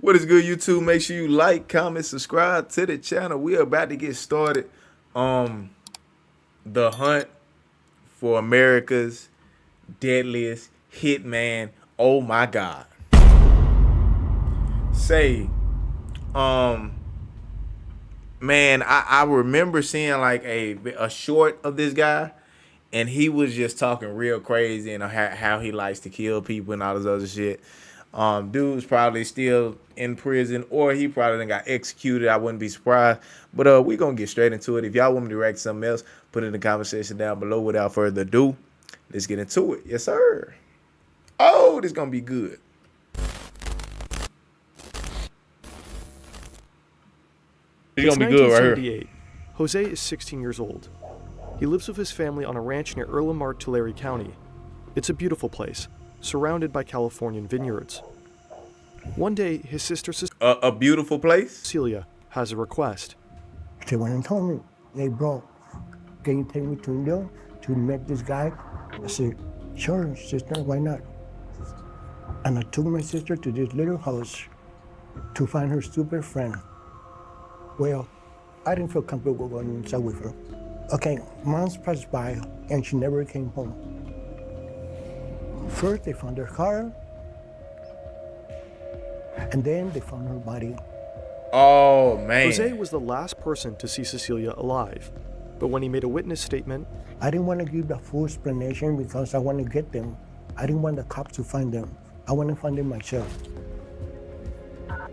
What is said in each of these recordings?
What is good, YouTube? Make sure you like, comment, subscribe to the channel. We are about to get started on the hunt for America's deadliest hitman. Oh my God. Man, I remember seeing like a short of this guy, and he was just talking real crazy and how he likes to kill people and all this other shit. Dude's probably still in prison, or he probably done got executed. I wouldn't be surprised. But we gonna get straight into it. If y'all want me to react to something else, put it in the comment section down below. Without further ado, let's get into it. Yes, sir. Oh, this gonna be good. It's gonna be good right here. Jose is 16 years old. He lives with his family on a ranch near Earl Tulare County. It's a beautiful place, surrounded by Californian vineyards. One day, his sister A beautiful place? Cecilia has a request. So when they told me, hey bro, can you take me to New York to meet this guy? I said, sure, sister, why not? And I took my sister to this little house to find her stupid friend. Well, I didn't feel comfortable going inside with her. Okay, months passed by and she never came home. First they found her car, and then they found her body. Oh, man. Jose was the last person to see Cecilia alive, but when he made a witness statement, I didn't want to give the full explanation because I want to get them. I didn't want the cops to find them. I want to find them myself.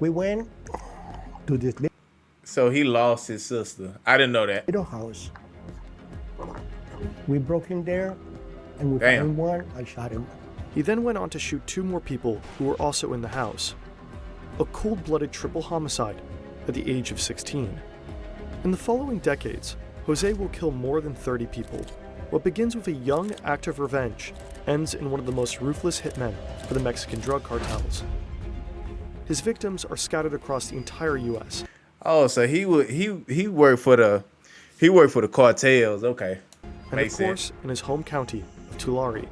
We went to this So he lost his sister. I didn't know that. little house. We broke in there, and we Damn. found one. I shot him. he then went on to shoot two more people who were also in the house. A cold-blooded triple homicide at the age of 16. In the following decades, Jose will kill more than 30 people. What begins with a young act of revenge ends in one of the most ruthless hitmen for the Mexican drug cartels. His victims are scattered across the entire U.S. Oh, so he worked for the cartels. Okay. And Makes of course, sense. in his home county of Tulare.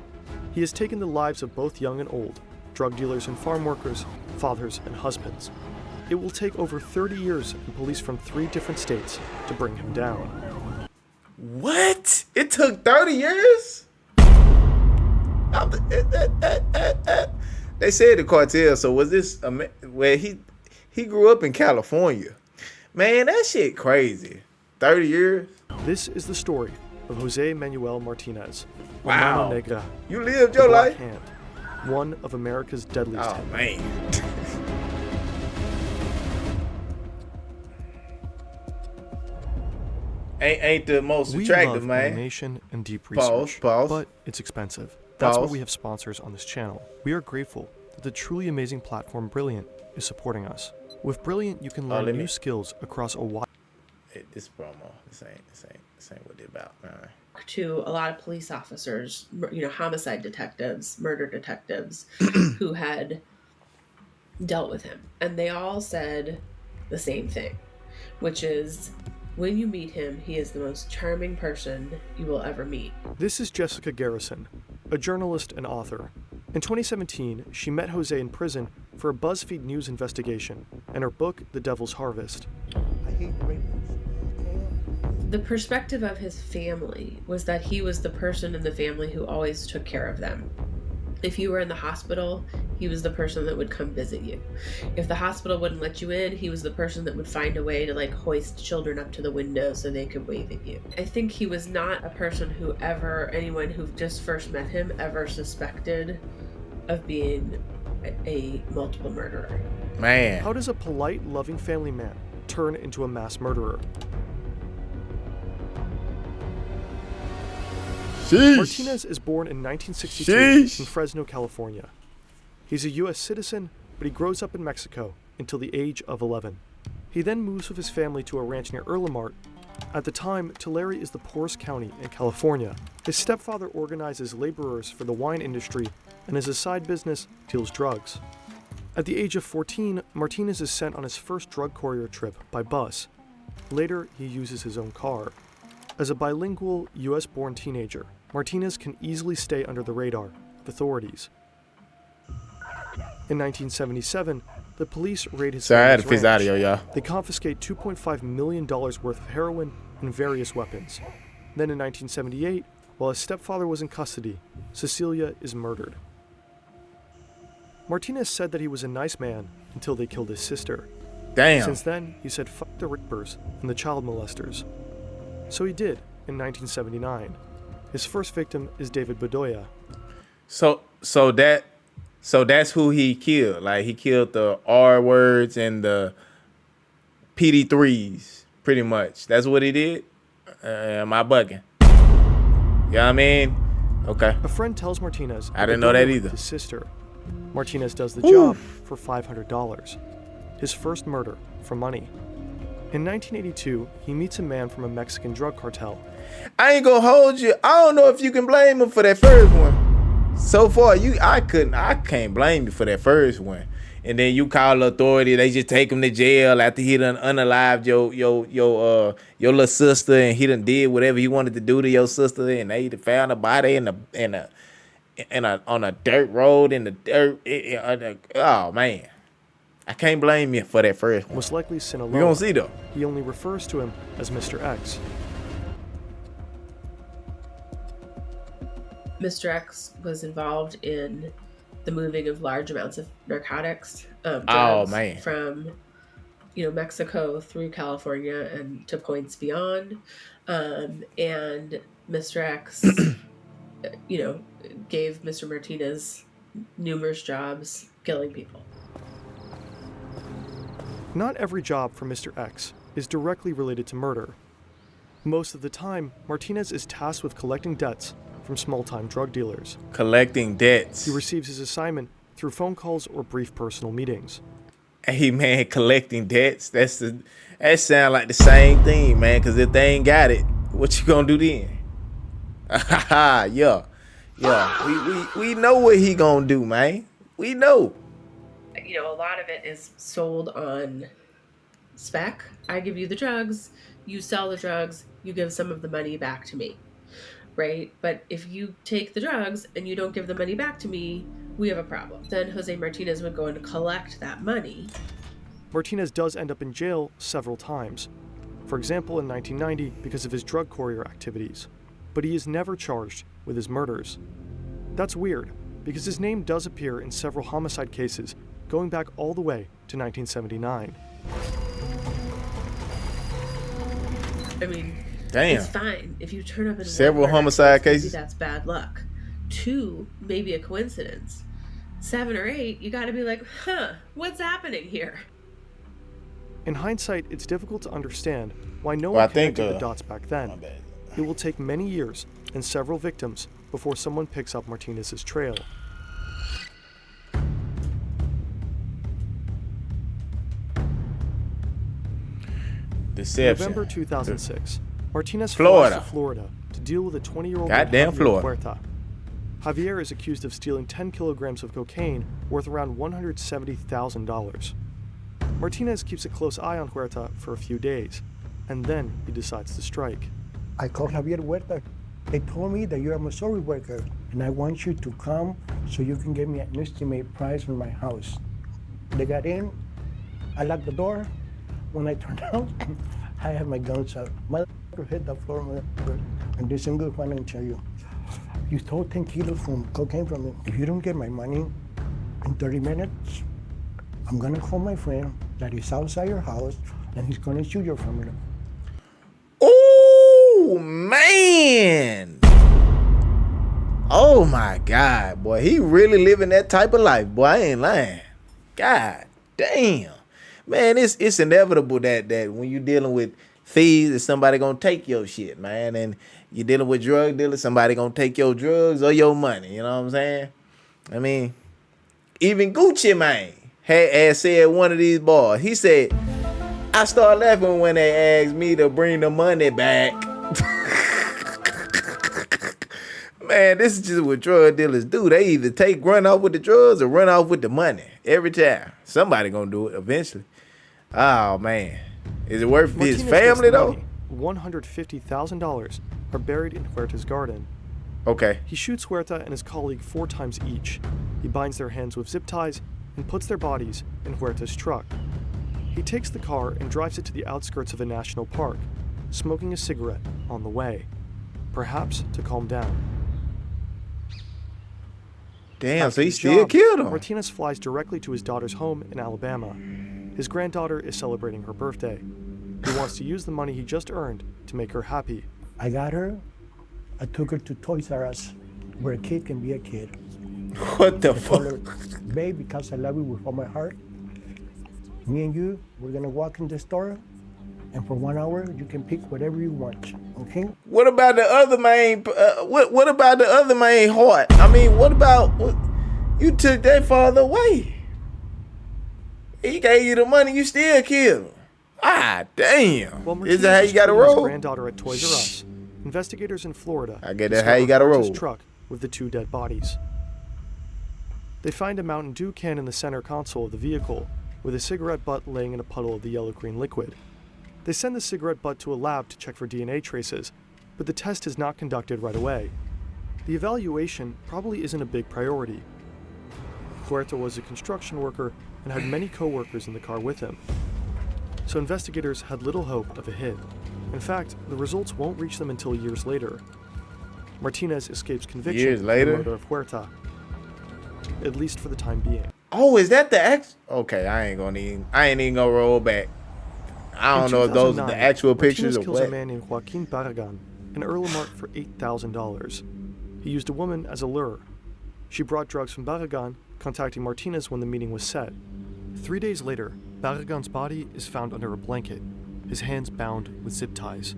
He has taken the lives of both young and old, drug dealers and farm workers, fathers and husbands. It will take over 30 years and police from 3 different states to bring him down. What? It took 30 years? They said the cartel. So was this where he grew up in California? Man, that shit crazy. 30 years? This is the story of Jose Manuel Martinez. La Wow. Mano Negra, You lived the your Black life? Hand, one of America's deadliest Oh, hitmen. man. ain't the most We attractive, love man. animation and deep Pause, research, pause. but it's expensive. That's why Pause. we have sponsors on this channel. We are grateful that the truly amazing platform Brilliant is supporting us. With Brilliant, you can learn let me- new skills across a wide Hey, this promo. This ain't what they about, man. To a lot of police officers, homicide detectives, murder detectives who had dealt with him. And they all said the same thing, which is when you meet him, he is the most charming person you will ever meet. This is Jessica Garrison, a journalist and author. In 2017, she met Jose in prison for a BuzzFeed News investigation and her book, The Devil's Harvest. I hate rapists. The perspective of his family was that he was the person in the family who always took care of them. If you were in the hospital, he was the person that would come visit you. If the hospital wouldn't let you in, he was the person that would find a way to hoist children up to the window so they could wave at you. I think he was not a person who anyone who just first met him ever suspected of being a multiple murderer. Man. How does a polite, loving family man turn into a mass murderer? Sheesh. Martinez is born in 1962 Sheesh. in Fresno, California. He's a U.S. citizen, but he grows up in Mexico until the age of 11. He then moves with his family to a ranch near Earl. At the time, Tulare is the poorest county in California. His stepfather organizes laborers for the wine industry, and as a side business, deals drugs. At the age of 14, Martinez is sent on his first drug courier trip by bus. Later, he uses his own car. As a bilingual, U.S.-born teenager, Martinez can easily stay under the radar of authorities. In 1977, the police raid his Sorry, I had to family's fix ranch. audio, y'all. They confiscate $2.5 million worth of heroin and various weapons. Then in 1978, while his stepfather was in custody, Cecilia is murdered. Martinez said that he was a nice man until they killed his sister. Damn. Since then, he said fuck the rapers and the child molesters. So he did in 1979. His first victim is David Bedoya. So that's who he killed. Like, he killed the R words and the PD3s, pretty much. That's what he did? Am I bugging? You know what I mean? Okay. A friend tells Martinez I didn't know that Bedoya either. raped his sister. Martinez does the job for $500. His first murder for money. In 1982, he meets a man from a Mexican drug cartel. I ain't gonna hold you. I don't know if you can blame him for that first one. So far, I can't blame you for that first one. And then you call the authority, they just take him to jail after he done unalived your little sister, and he done did whatever he wanted to do to your sister, and they found a body on a dirt road in the dirt. Oh man, I can't blame you for that first one. Most likely Sinaloa. We gonna see though. He only refers to him as Mr. X. Mr. X was involved in the moving of large amounts of narcotics, Oh, drugs man. from Mexico through California and to points beyond. And Mr. X, gave Mr. Martinez numerous jobs killing people. Not every job for Mr. X is directly related to murder. Most of the time, Martinez is tasked with collecting debts from small-time drug dealers. Collecting debts. He receives his assignment through phone calls or brief personal meetings. Hey man, collecting debts. That sound like the same thing, man. Cause if they ain't got it, what you gonna do then? yeah. We know what he gonna do, man. We know. A lot of it is sold on spec. I give you the drugs, you sell the drugs, you give some of the money back to me, right? But if you take the drugs and you don't give the money back to me, we have a problem. Then Jose Martinez would go and collect that money. Martinez does end up in jail several times. For example, in 1990 because of his drug courier activities. But he is never charged with his murders. That's weird, because his name does appear in several homicide cases going back all the way to 1979. I mean, Damn. it's fine if you turn up in Several one murder homicide case, cases? maybe that's bad luck. 2, maybe a coincidence. 7 or 8, you gotta be like, what's happening here? In hindsight, it's difficult to understand why no Well, one I think, connected the dots back then. My bad. It will take many years and several victims before someone picks up Martinez's trail. Deception. November 2006, Martinez Florida. flies to Florida to deal with a 20-year-old Goddamn named Javier Florida. Huerta. Javier is accused of stealing 10 kilograms of cocaine worth around $170,000. Martinez keeps a close eye on Huerta for a few days, and then he decides to strike. I called Javier Huerta. They told me that you're a Missouri worker, and I want you to come so you can give me an estimate price on my house. They got in. I locked the door. When I turned out, I had my guns out. My hit the floor, and this is good one I tell you. You stole 10 kilos from cocaine from me. If you don't get my money in 30 minutes, I'm gonna call my friend that is outside your house, and he's gonna shoot your family. Oh man. Oh my God, boy. He really living that type of life, boy. I ain't lying. God damn. Man, it's inevitable that when you're dealing with thieves, that somebody gonna take your shit, man. And you're dealing with drug dealers, somebody gonna take your drugs or your money. You know what I'm saying? I mean, even Gucci Mane had said one of these boys. He said, I started laughing when they asked me to bring the money back. Man, this is just what drug dealers do. They either run off with the drugs or run off with the money. Every time. Somebody gonna do it eventually. Oh, man. Is it worth his family, though? $150,000 are buried in Huerta's garden. Okay. He shoots Huerta and his colleague 4 times each. He binds their hands with zip ties and puts their bodies in Huerta's truck. He takes the car and drives it to the outskirts of a national park, smoking a cigarette on the way, perhaps to calm down. Damn, After so he the still job, killed him. Martinez flies directly to his daughter's home in Alabama. His granddaughter is celebrating her birthday. He wants to use the money he just earned to make her happy. I got her. I took her to Toys R Us, where a kid can be a kid. What the I told her, fuck? babe, because I love you with all my heart, me and you, we're gonna walk in the store, and for 1 hour, you can pick whatever you want, okay? What about the other main? What about the other main heart? I mean, what about you took that father away? He gave you the money, you still killed him. Ah, damn. While Is Martinez that how you is got to treating his roll? granddaughter at Toys R Us, investigators in Florida I get that how you discover gotta Huerta's roll. truck with the 2 dead bodies. They find a Mountain Dew can in the center console of the vehicle, with a cigarette butt laying in a puddle of the yellow-green liquid. They send the cigarette butt to a lab to check for DNA traces, but the test is not conducted right away. The evaluation probably isn't a big priority. Huerta was a construction worker and had many co-workers in the car with him, so investigators had little hope of a hit. In fact, the results won't reach them until years later. Martinez escapes conviction Years for later? the murder of Huerta, at least for the time being. Oh, is that the Okay, I ain't even gonna roll back. I don't In know if those are the 2009, actual pictures Martinez or kills what. a man named Joaquin Barragan in Earl Mart for $8,000. He used a woman as a lure. She brought drugs from Barragan, contacting Martinez when the meeting was set. 3 days later, Barragan's body is found under a blanket, his hands bound with zip ties.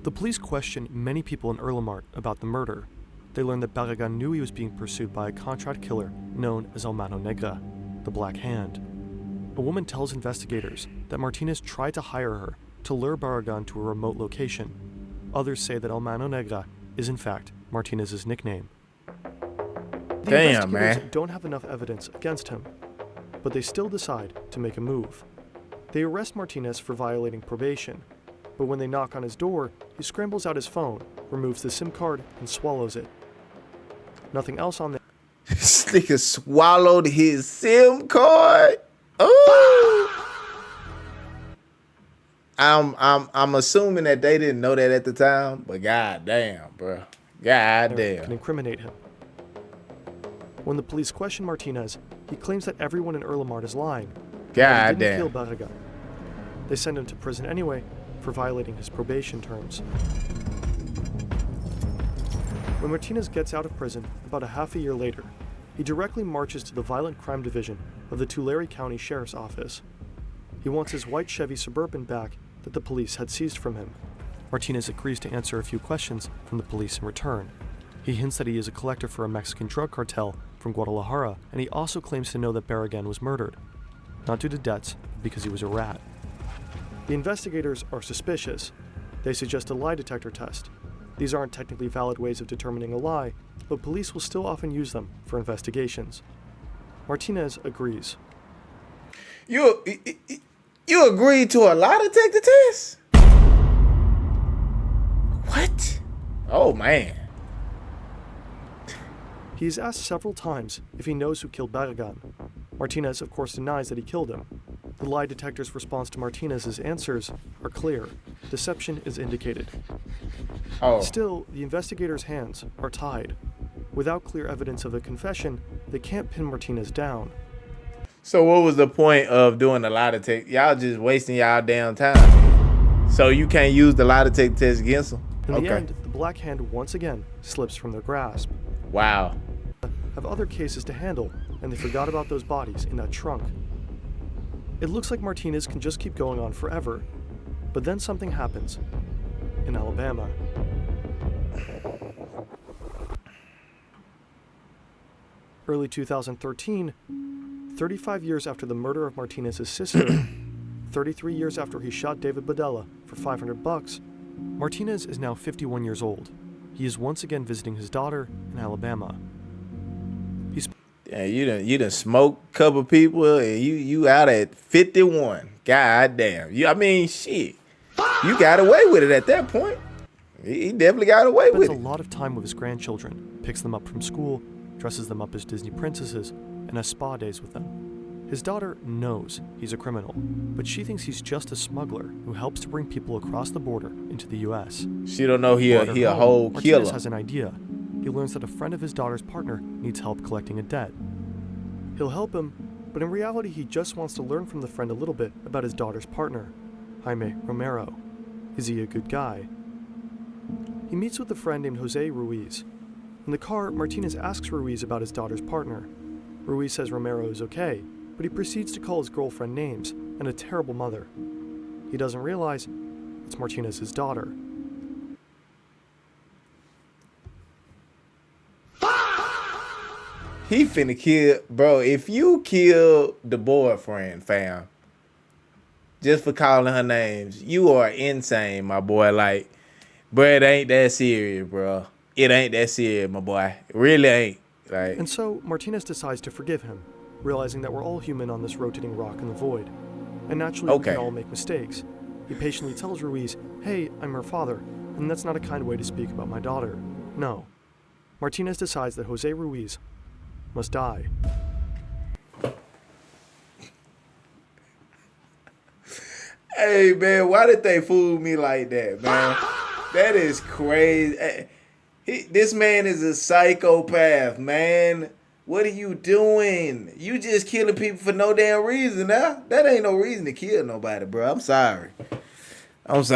The police question many people in Erlemart about the murder. They learn that Barragan knew he was being pursued by a contract killer known as El Mano Negra, the Black Hand. A woman tells investigators that Martinez tried to hire her to lure Barragan to a remote location. Others say that El Mano Negra is in fact Martinez's nickname. The Damn, investigators man. don't have enough evidence against him, but they still decide to make a move. They arrest Martinez for violating probation, but when they knock on his door, he scrambles out his phone, removes the SIM card, and swallows it. Nothing else on there. This nigga swallowed his SIM card. Oh. I'm assuming that they didn't know that at the time, but goddamn, bro. Can Goddamn. incriminate him. When the police question Martinez, he claims that everyone in Erlemart is lying. That he didn't kill Goddamn. Barragan. They send him to prison anyway for violating his probation terms. When Martinez gets out of prison about a half a year later, he directly marches to the Violent Crime Division of the Tulare County Sheriff's Office. He wants his white Chevy Suburban back that the police had seized from him. Martinez agrees to answer a few questions from the police in return. He hints that he is a collector for a Mexican drug cartel from Guadalajara, and he also claims to know that Barragan was murdered, not due to debts, but because he was a rat. The investigators are suspicious. They suggest a lie detector test. These aren't technically valid ways of determining a lie, but police will still often use them for investigations. Martinez agrees. You agreed to a lie detector test? What? Oh man. He is asked several times if he knows who killed Barragan. Martinez, of course, denies that he killed him. The lie detector's response to Martinez's answers are clear. Deception is indicated. Oh. Still, the investigators' hands are tied. Without clear evidence of a confession, they can't pin Martinez down. So what was the point of doing the lie detector? Y'all just wasting y'all damn time. So you can't use the lie detector test against them? In the end, the Black Hand once again slips from their grasp. Wow. Have other cases to handle, and they forgot about those bodies in that trunk. It looks like Martinez can just keep going on forever, but then something happens in Alabama. Early 2013, 35 years after the murder of Martinez's sister, 33 years after he shot David Badella for $500, Martinez is now 51 years old. He is once again visiting his daughter in Alabama. Yeah, you done smoked a couple people and you out at 51. God damn. I mean, shit. You got away with it at that point. He definitely got away Spends with a it. lot of time with his grandchildren, picks them up from school, dresses them up as Disney princesses, and has spa days with them. His daughter knows he's a criminal, but she thinks he's just a smuggler who helps to bring people across the border into the U.S. She don't know he While at a her home, whole Martinez killer. has an idea. He learns that a friend of his daughter's partner needs help collecting a debt. He'll help him, but in reality he just wants to learn from the friend a little bit about his daughter's partner, Jaime Romero. Is he a good guy? He meets with a friend named Jose Ruiz. In the car, Martinez asks Ruiz about his daughter's partner. Ruiz says Romero is okay, but he proceeds to call his girlfriend names and a terrible mother. He doesn't realize it's Martinez's daughter. He finna kill, bro. If you kill the boyfriend, fam, just for calling her names, you are insane, my boy. Like, bro, it ain't that serious, bro. It ain't that serious, my boy. It really ain't. Like, And so Martinez decides to forgive him, realizing that we're all human on this rotating rock in the void. And naturally, we Okay. can all make mistakes. He patiently tells Ruiz, "Hey, I'm her father, and that's not a kind way to speak about my daughter." No. Martinez decides that Jose Ruiz must die. hey, man, why did they fool me like that, man? That is crazy. This man is a psychopath, man. What are you doing? You just killing people for no damn reason now. That ain't no reason to kill nobody, bro. I'm sorry. I was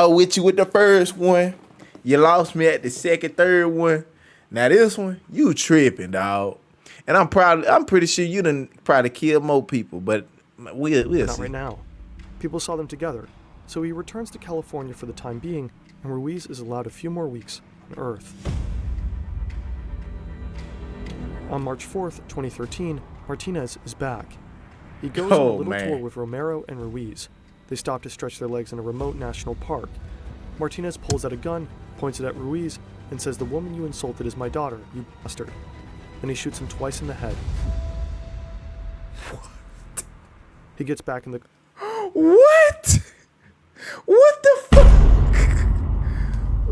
with you with the first one. You lost me at the second, third one. Now this one, you tripping, dog. And I'm pretty sure you done probably killed more people, but we'll Not see. right now. People saw them together, so he returns to California for the time being, and Ruiz is allowed a few more weeks on Earth. On March 4th, 2013, Martinez is back. He goes on a little man. tour with Romero and Ruiz. They stop to stretch their legs in a remote national park. Martinez pulls out a gun, points it at Ruiz, and says, "The woman you insulted is my daughter, you bastard." Then he shoots him twice in the head. He gets back in the... What? What the fuck?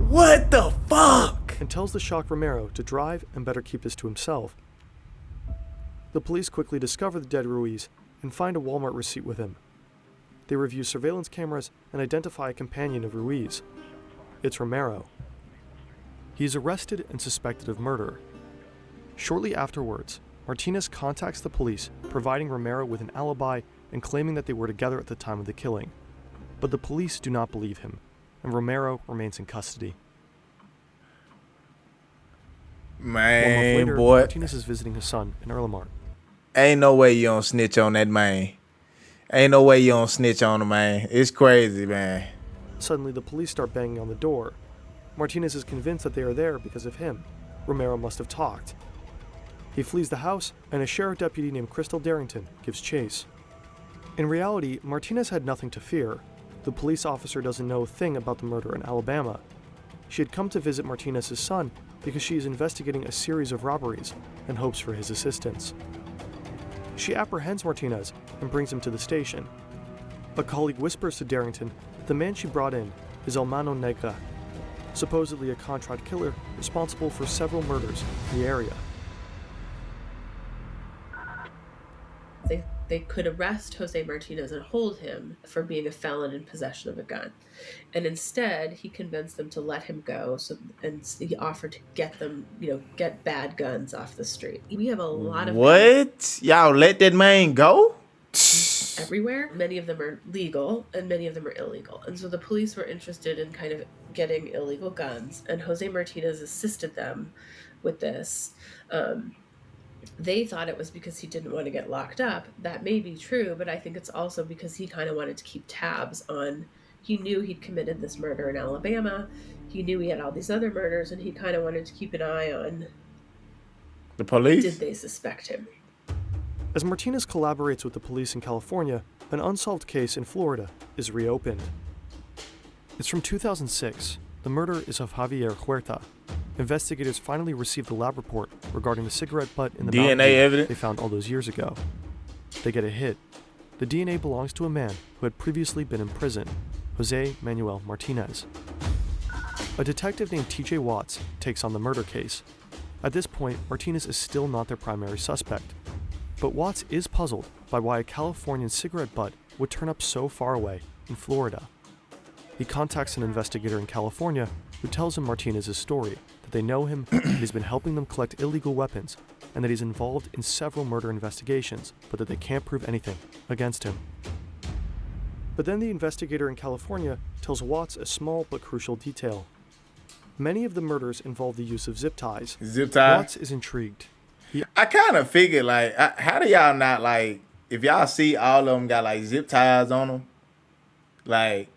What the fuck? and tells the shocked Romero to drive and better keep this to himself. The police quickly discover the dead Ruiz and find a Walmart receipt with him. They review surveillance cameras and identify a companion of Ruiz. It's Romero. He is arrested and suspected of murder. Shortly afterwards, Martinez contacts the police, providing Romero with an alibi and claiming that they were together at the time of the killing. But the police do not believe him, and Romero remains in custody. 1 month Man, later, boy, Martinez is visiting his son in Erlenmart. ain't no way you don't snitch on that man. Ain't no way you don't snitch on him, man. It's crazy, man. Suddenly, the police start banging on the door. Martinez is convinced that they are there because of him. Romero must have talked. He flees the house, and a sheriff deputy named Crystal Darrington gives chase. In reality, Martinez had nothing to fear. The police officer doesn't know a thing about the murder in Alabama. She had come to visit Martinez's son because she is investigating a series of robberies and hopes for his assistance. She apprehends Martinez and brings him to the station. A colleague whispers to Darrington that the man she brought in is El Mano Negra, supposedly a contract killer responsible for several murders in the area. They could arrest Jose Martinez and hold him for being a felon in possession of a gun. And instead, he convinced them to let him go, and he offered to get them, get bad guns off the street. We have a lot of What? Y'all let that man go? everywhere. Many of them are legal and many of them are illegal. And so the police were interested in kind of getting illegal guns, and Jose Martinez assisted them with this. They thought it was because he didn't want to get locked up. That may be true, but I think it's also because he kind of wanted to keep tabs on, he knew he'd committed this murder in Alabama. He knew he had all these other murders, and he kind of wanted to keep an eye on, The police? did they suspect him? As Martinez collaborates with the police in California, an unsolved case in Florida is reopened. It's from 2006. The murder is of Javier Huerta. Investigators finally received the lab report regarding the cigarette butt in the DNA mountain dew evidence? they found all those years ago. They get a hit. The DNA belongs to a man who had previously been in prison, Jose Manuel Martinez. A detective named TJ Watts takes on the murder case. At this point, Martinez is still not their primary suspect. But Watts is puzzled by why a Californian cigarette butt would turn up so far away in Florida. He contacts an investigator in California who tells him Martinez's story, that they know him, that he's been helping them collect illegal weapons, and that he's involved in several murder investigations, but that they can't prove anything against him. But then the investigator in California tells Watts a small but crucial detail. Many of the murders involve the use of zip ties. Zip tie? Watts is intrigued. I kind of figured, like, how do y'all not, like, if y'all see all of them got, like, zip ties on them, like,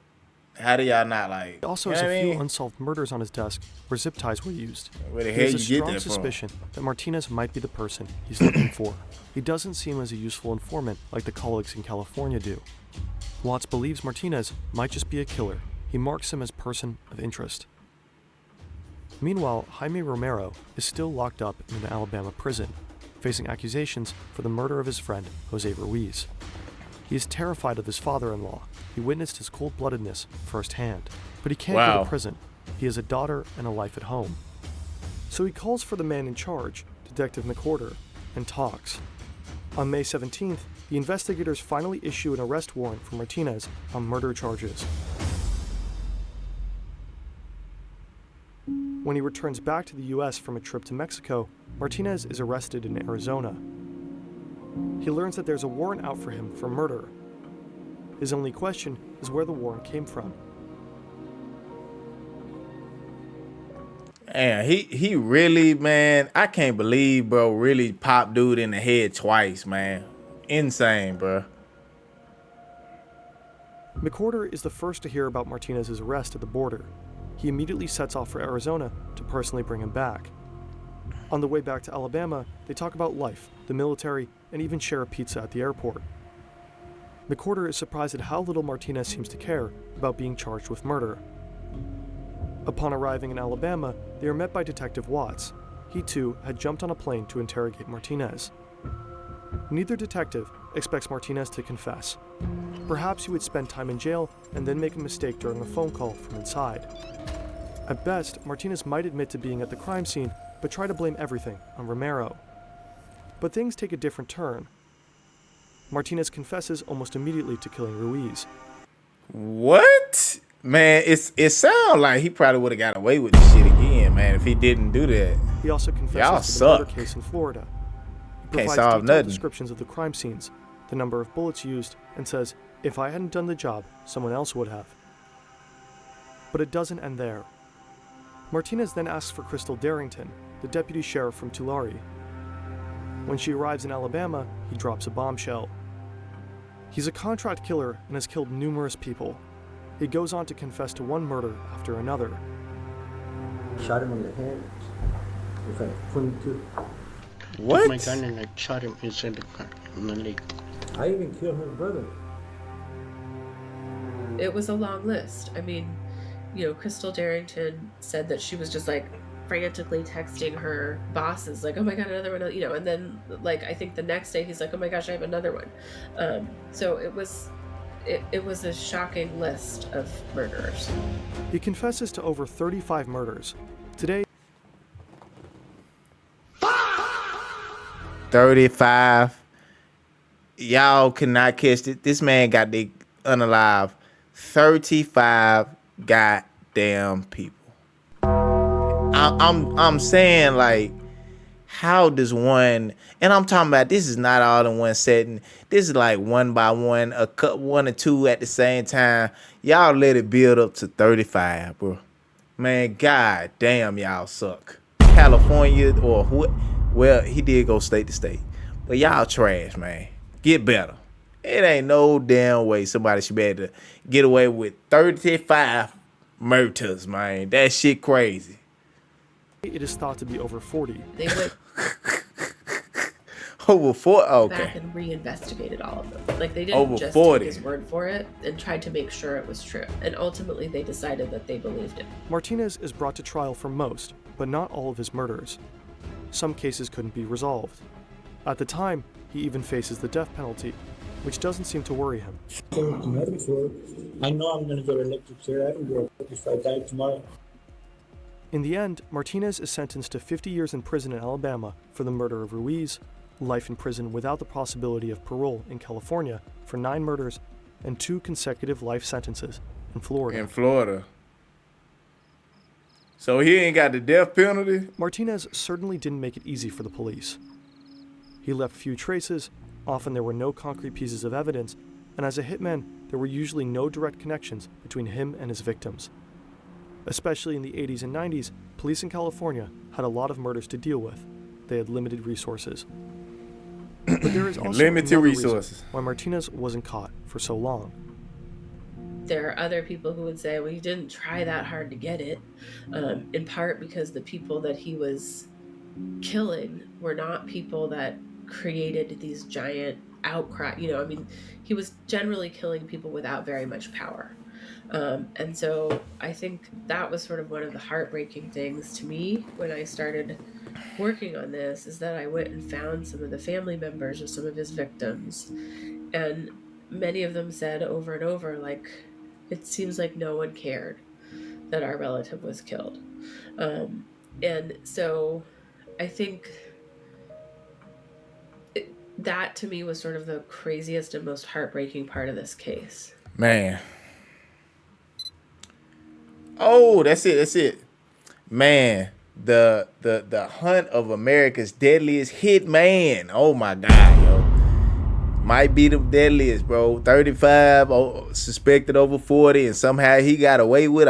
how do y'all not, like... He also has a few unsolved murders on his desk where zip ties were used. Where the He hell has you a get strong that from? suspicion that Martinez might be the person he's looking for. He doesn't seem as a useful informant like the colleagues in California do. Watts believes Martinez might just be a killer. He marks him as person of interest. Meanwhile, Jaime Romero is still locked up in an Alabama prison, facing accusations for the murder of his friend, Jose Ruiz. He is terrified of his father-in-law. He witnessed his cold-bloodedness firsthand, but he can't go to prison. He has a daughter and a life at home. So he calls for the man in charge, Detective McWhorter, and talks. On May 17th, the investigators finally issue an arrest warrant for Martinez on murder charges. When he returns back to the U.S. from a trip to Mexico, Martinez is arrested in Arizona. He learns that there's a warrant out for him for murder. His only question is where the warrant came from. Man, he really, man, I can't believe, bro, really popped dude in the head twice, man. Insane, bro. McWhorter is the first to hear about Martinez's arrest at the border. He immediately sets off for Arizona to personally bring him back. On the way back to Alabama, they talk about life, the military, and even share a pizza at the airport. McWhorter is surprised at how little Martinez seems to care about being charged with murder. Upon arriving in Alabama, they are met by Detective Watts. He too had jumped on a plane to interrogate Martinez. Neither detective expects Martinez to confess. Perhaps he would spend time in jail and then make a mistake during a phone call from inside. At best, Martinez might admit to being at the crime scene, but try to blame everything on Romero. But things take a different turn. Martinez confesses almost immediately to killing Ruiz. What? Man, it sounds like he probably would have got away with this shit again, man, if he didn't do that. He also confesses Y'all to the suck. murder case in Florida. He Can't provides solve detailed nothing. descriptions of the crime scenes, the number of bullets used, and says, if I hadn't done the job, someone else would have. But it doesn't end there. Martinez then asks for Crystal Darrington, the deputy sheriff from Tulare. When she arrives in Alabama, he drops a bombshell. He's a contract killer and has killed numerous people. He goes on to confess to one murder after another. Shot him on the head with a 22. What? Took my gun and I shot him inside the car in the leg. I even killed her brother. It was a long list. I mean, you know, Crystal Darrington said that she was just like frantically texting her bosses, like, oh my God, another one, you know, and then like, I think the next day he's like, oh my gosh, I have another one. So it was a shocking list of murderers. He confesses to over 35 murders. Today, 35. Y'all cannot catch it. This man got the unalive 35 goddamn people. I'm saying, like, how does one, and I'm talking about this is not all in one setting. This is like one by one, one or two at the same time. Y'all let it build up to 35, bro. Man, god damn, y'all suck. California or what? Well, he did go state to state, but y'all trash, man. Get better. It ain't no damn way somebody should be able to get away with 35 murders, man. That shit crazy. it is thought to be over 40. They went Over 4? Okay. back and reinvestigated all of them. Like, they didn't Over just 40. take his word for it and tried to make sure it was true. And ultimately, they decided that they believed it. Martinez is brought to trial for most, but not all of his murders. Some cases couldn't be resolved. At the time, he even faces the death penalty, which doesn't seem to worry him. I know I'm gonna get elected chair. I don't give a fuck if I die tomorrow. In the end, Martinez is sentenced to 50 years in prison in Alabama for the murder of Ruiz, life in prison without the possibility of parole in California for 9 murders and 2 consecutive life sentences in Florida. In Florida. So he ain't got the death penalty? Martinez certainly didn't make it easy for the police. He left few traces, often there were no concrete pieces of evidence, and as a hitman, there were usually no direct connections between him and his victims. Especially in the 80s and 90s, police in California had a lot of murders to deal with. They had limited resources. But there is also Limited another resources. reason why Martinez wasn't caught for so long. There are other people who would say, well, he didn't try that hard to get it, in part because the people that he was killing were not people that created these giant outcry. He was generally killing people without very much power. And so I think that was sort of one of the heartbreaking things to me when I started working on this, is that I went and found some of the family members of some of his victims, and many of them said over and over, like, it seems like no one cared that our relative was killed. And so I think that to me was sort of the craziest and most heartbreaking part of this case. Man. Oh, that's it. Man, the hunt of America's deadliest hitman. Oh my God, yo. Might be the deadliest, bro. 35, suspected over 40, and somehow he got away with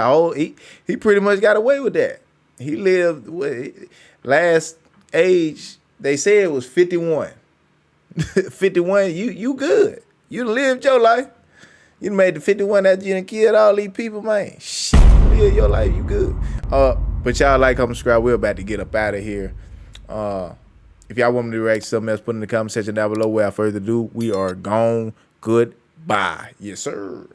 he pretty much got away with that. He lived, last age, they said it was 51. 51, you good. You lived your life. You made the 51 after you done killed all these people, man. Shit, live your life, you good. But y'all like, comment, subscribe. We're about to get up out of here. If y'all want me to react to something else, put it in the comment section down below. Without further ado, we are gone. Goodbye. Yes, sir.